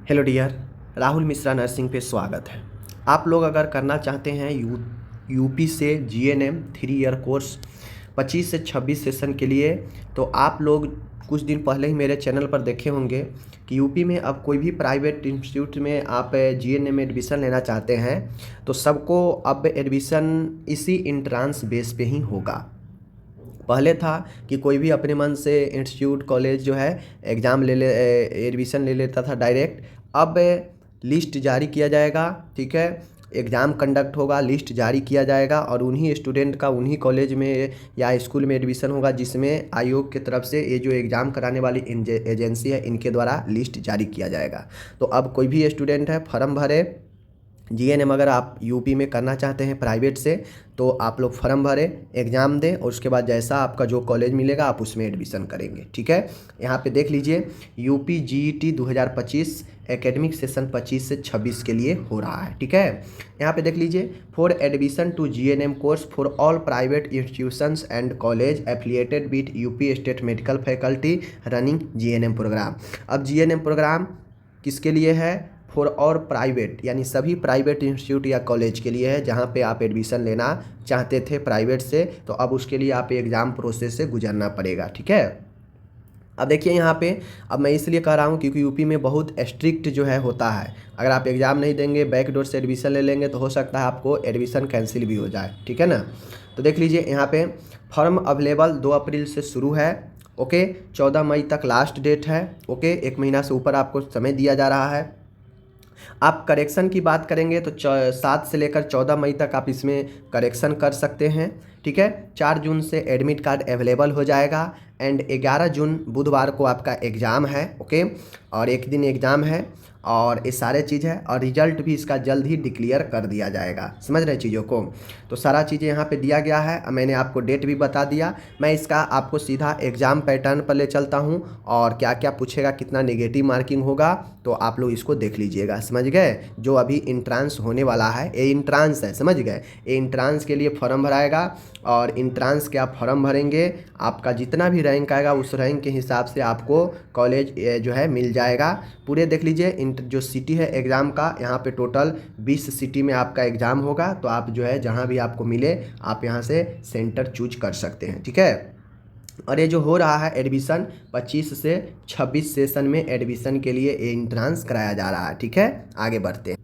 Hello dear, Rahul Mishra nursing पे स्वागत है। आप लोग अगर करना चाहते हैं यूपी से जीएनएम 3 ईयर कोर्स 25 से 26 सेशन के लिए, तो आप लोग कुछ दिन पहले ही मेरे चैनल पर देखे होंगे कि यूपी में अब कोई भी प्राइवेट इंस्टीट्यूट में आप जीएनएम में एडमिशन लेना चाहते हैं तो सबको अब एडमिशन इसी इंट्रांस बेस पे ही होगा। पहले था कि कोई भी अपने मन से इंस्टीट्यूट कॉलेज जो है एग्ज़ाम एडमिशन ले लेता था डायरेक्ट। अब लिस्ट जारी किया जाएगा, ठीक है, एग्ज़ाम कंडक्ट होगा, लिस्ट जारी किया जाएगा और उन्हीं स्टूडेंट का उन्हीं कॉलेज में या स्कूल में एडमिशन होगा जिसमें आयोग की तरफ से ये जो एग्ज़ाम कराने वाली एजेंसी है इनके द्वारा लिस्ट जारी किया जाएगा। तो अब कोई भी स्टूडेंट है फॉर्म भरे, जीएनएम अगर आप यूपी में करना चाहते हैं प्राइवेट से तो आप लोग फॉर्म भरें, एग्ज़ाम दें और उसके बाद जैसा आपका जो कॉलेज मिलेगा आप उसमें एडमिशन करेंगे, ठीक है। यहाँ पे देख लीजिए, यूपी जीईटी 2025 एकेडमिक सेशन 25 से 26 के लिए हो रहा है, ठीक है। यहाँ पे देख लीजिए, for admission to GNM course for all private institutions and college affiliated with UP state medical faculty running GNM program. अब जीएनएम प्रोग्राम किसके लिए है? फॉर और प्राइवेट, यानी सभी प्राइवेट इंस्टीट्यूट या कॉलेज के लिए है जहाँ पे आप एडमिशन लेना चाहते थे प्राइवेट से, तो अब उसके लिए आप एग्ज़ाम प्रोसेस से गुजरना पड़ेगा, ठीक है। अब देखिए यहाँ पे, अब मैं इसलिए कह रहा हूँ क्योंकि यूपी में बहुत स्ट्रिक्ट जो है होता है। अगर आप एग्ज़ाम नहीं देंगे, बैक डोर से एडमिशन ले लेंगे तो हो सकता है आपको एडमिशन कैंसिल भी हो जाए, ठीक है ना। तो देख लीजिए यहाँ पे, फॉर्म अवेलेबल 2 अप्रैल से शुरू है, ओके, 14 मई तक लास्ट डेट है, ओके, 1 महीना से ऊपर आपको समय दिया जा रहा है। आप करेक्शन की बात करेंगे तो 7 से लेकर 14 मई तक आप इसमें करेक्शन कर सकते हैं, ठीक है। 4 जून से एडमिट कार्ड अवेलेबल हो जाएगा एंड 11 जून बुधवार को आपका एग्ज़ाम है, ओके, और एक दिन एग्ज़ाम है और ये सारे चीज़ है और रिजल्ट भी इसका जल्द ही डिक्लेयर कर दिया जाएगा। समझ रहे चीज़ों को? तो सारा चीज़ें यहाँ पे दिया गया है, मैंने आपको डेट भी बता दिया। मैं इसका आपको सीधा एग्ज़ाम पैटर्न पर ले चलता हूँ और क्या क्या पूछेगा, कितना नेगेटिव मार्किंग होगा, तो आप लोग इसको देख लीजिएगा, समझ गए। जो अभी इंट्रांस होने वाला है, ये इंट्रांस है, समझ गए। ये इंट्रांस के लिए फॉर्म भराएगा और इंट्रांस के आप फॉर्म भरेंगे, आपका जितना भी रैंक आएगा उस रैंक के हिसाब से आपको कॉलेज जो है मिल जाएगा। पूरे देख लीजिए, जो सिटी है एग्ज़ाम का, यहाँ पे टोटल 20 सिटी में आपका एग्ज़ाम होगा, तो आप जो है जहाँ भी आपको मिले आप यहाँ से सेंटर चूज कर सकते हैं, ठीक है। और ये जो हो रहा है एडमिशन 25 से 26 सेशन में एडमिशन के लिए ये इंट्रांस कराया जा रहा है, ठीक है। आगे बढ़ते हैं।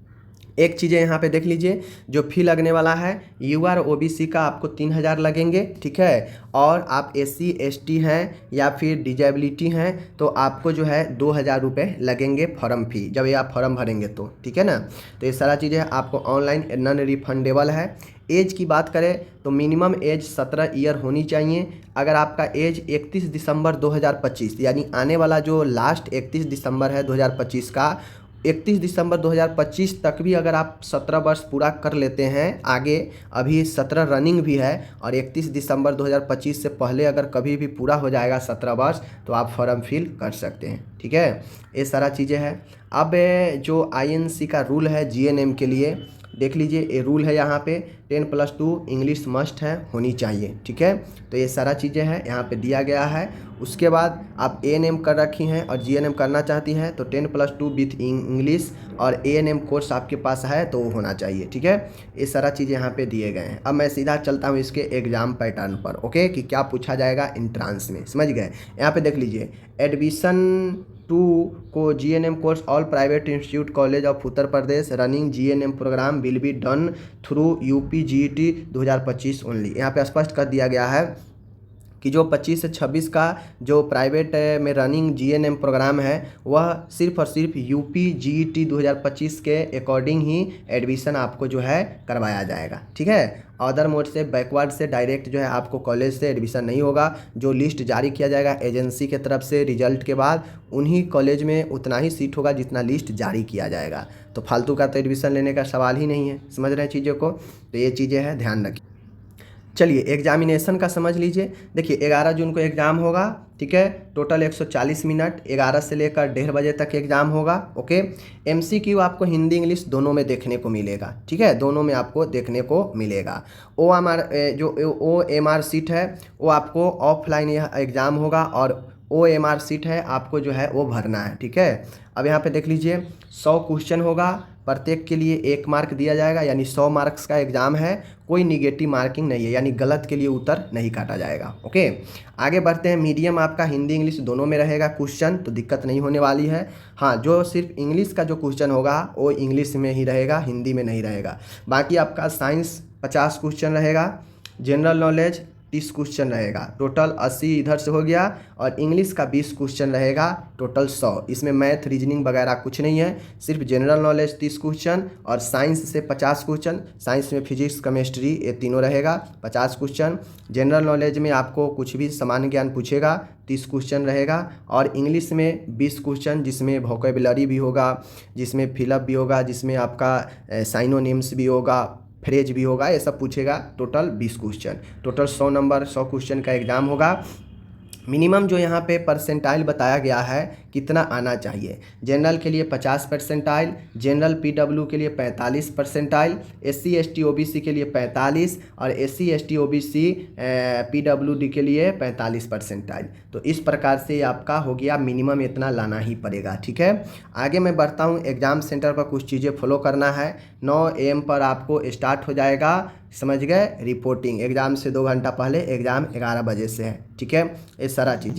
एक चीज़ें यहाँ पे देख लीजिए, जो फ़ी लगने वाला है यूआर और ओबीसी का आपको 3000 लगेंगे, ठीक है। और आप एससी एसटी हैं या फिर डिजेबिलिटी हैं तो आपको जो है 2000 रुपये लगेंगे फॉर्म फ़ी, जब ये आप फॉर्म भरेंगे तो, ठीक है ना। तो ये सारा चीज़ें आपको ऑनलाइन नॉन रिफंडेबल है। एज की बात करें तो मिनिमम एज 17 ईयर होनी चाहिए। अगर आपका एज 31 दिसंबर 2025, यानी आने वाला जो लास्ट 31 दिसंबर है 2025 का, 31 दिसंबर 2025 तक भी अगर आप 17 वर्ष पूरा कर लेते हैं, आगे अभी 17 रनिंग भी है और 31 दिसंबर 2025 से पहले अगर कभी भी पूरा हो जाएगा 17 वर्ष तो आप फॉर्म फिल कर सकते हैं, ठीक है। ये सारा चीज़ें हैं। अब जो आईएनसी का रूल है जीएनएम के लिए, देख लीजिए, ये रूल है यहाँ पे 10+2 इंग्लिश मस्ट है, होनी चाहिए, ठीक है। तो ये सारा चीज़ें हैं यहाँ पे दिया गया है। उसके बाद आप एएनएम कर रखी हैं और जीएनएम करना चाहती हैं तो 10+2 विथ इंग्लिश और एएनएम कोर्स आपके पास है तो वो होना चाहिए, ठीक है। ये सारा चीज़ यहाँ पे दिए गए हैं। अब मैं सीधा चलता हूँ इसके एग्ज़ाम पैटर्न पर, ओके, कि क्या पूछा जाएगा इंट्रांस में, समझ गए। यहाँ पे देख लीजिए, एडमिशन टू को GNM course all private institute college of Uttar Pradesh running GNM program will be done through UP GET 2025 only. यहाँ पे स्पष्ट कर दिया गया है कि जो 25 से 26 का जो प्राइवेट में रनिंग जीएनएम प्रोग्राम है वह सिर्फ और सिर्फ यूपी जीईटी 2025 के अकॉर्डिंग ही एडमिशन आपको जो है करवाया जाएगा, ठीक है। अदर मोड से, बैकवर्ड से डायरेक्ट जो है आपको कॉलेज से एडमिशन नहीं होगा। जो लिस्ट जारी किया जाएगा एजेंसी के तरफ से रिजल्ट के बाद, उन्हीं कॉलेज में उतना ही सीट होगा जितना लिस्ट जारी किया जाएगा। तो फालतू का तो एडमिशन लेने का सवाल ही नहीं है, समझ रहे हैं चीज़ों को। तो ये चीज़ें हैं, ध्यान रखिए। चलिए एग्जामिनेशन का समझ लीजिए। देखिए 11 जून को एग्ज़ाम होगा, ठीक है। टोटल 140 मिनट, 11 से लेकर 1:30 बजे तक एग्ज़ाम होगा, ओके। एमसीक्यू आपको हिंदी इंग्लिश दोनों में देखने को मिलेगा, ठीक है, दोनों में आपको देखने को मिलेगा। जो OMR सीट है वो आपको ऑफलाइन यह एग्ज़ाम होगा और OMR शीट है, आपको जो है वो भरना है। ठीक है, अब यहाँ पे देख लीजिए 100 क्वेश्चन होगा, प्रत्येक के लिए 1 मार्क दिया जाएगा, यानी 100 मार्क्स का एग्जाम है, कोई निगेटिव मार्किंग नहीं है, यानी गलत के लिए उत्तर नहीं काटा जाएगा। ओके, आगे बढ़ते हैं। मीडियम आपका हिंदी इंग्लिश दोनों में रहेगा क्वेश्चन, तो दिक्कत नहीं होने वाली है। हाँ, जो सिर्फ इंग्लिश का जो क्वेश्चन होगा वो इंग्लिश में ही रहेगा, हिंदी में नहीं रहेगा। बाकी आपका साइंस 50 क्वेश्चन रहेगा, जनरल नॉलेज 30 क्वेश्चन रहेगा, टोटल 80 इधर से हो गया, और इंग्लिश का 20 क्वेश्चन रहेगा, टोटल 100। इसमें मैथ रीजनिंग वगैरह कुछ नहीं है, सिर्फ जनरल नॉलेज 30 क्वेश्चन और साइंस से 50 क्वेश्चन। साइंस में फिजिक्स केमिस्ट्री ये तीनों रहेगा 50 क्वेश्चन। जनरल नॉलेज में आपको कुछ भी सामान्य ज्ञान पूछेगा 30 क्वेश्चन रहेगा, और इंग्लिश में 20 क्वेश्चन, जिसमें वोकेबुलरी भी होगा, जिसमें फिलअप भी होगा, जिसमें आपका साइनोनिम्स भी होगा, फ्रेज भी होगा, ये सब पूछेगा। Total 20 question, total 100 number 100 question का एग्ज़ाम होगा। मिनिमम जो यहाँ पे परसेंटाइल बताया गया है कितना आना चाहिए, जनरल के लिए 50 परसेंटाइल, जनरल PW के लिए 45 परसेंटाइल, SC ST OBC के लिए 45, और SC ST OBC PWD के लिए 45 परसेंटाइल। तो इस प्रकार से आपका हो गया, मिनिमम इतना लाना ही पड़ेगा। ठीक है, आगे मैं बढ़ता हूँ। एग्ज़ाम सेंटर पर कुछ चीज़ें फॉलो करना है। 9 AM पर आपको स्टार्ट हो जाएगा, समझ गए, रिपोर्टिंग। एग्ज़ाम से 2 घंटा पहले, एग्ज़ाम 11 बजे से है। ठीक है, ये सारा चीज़ें।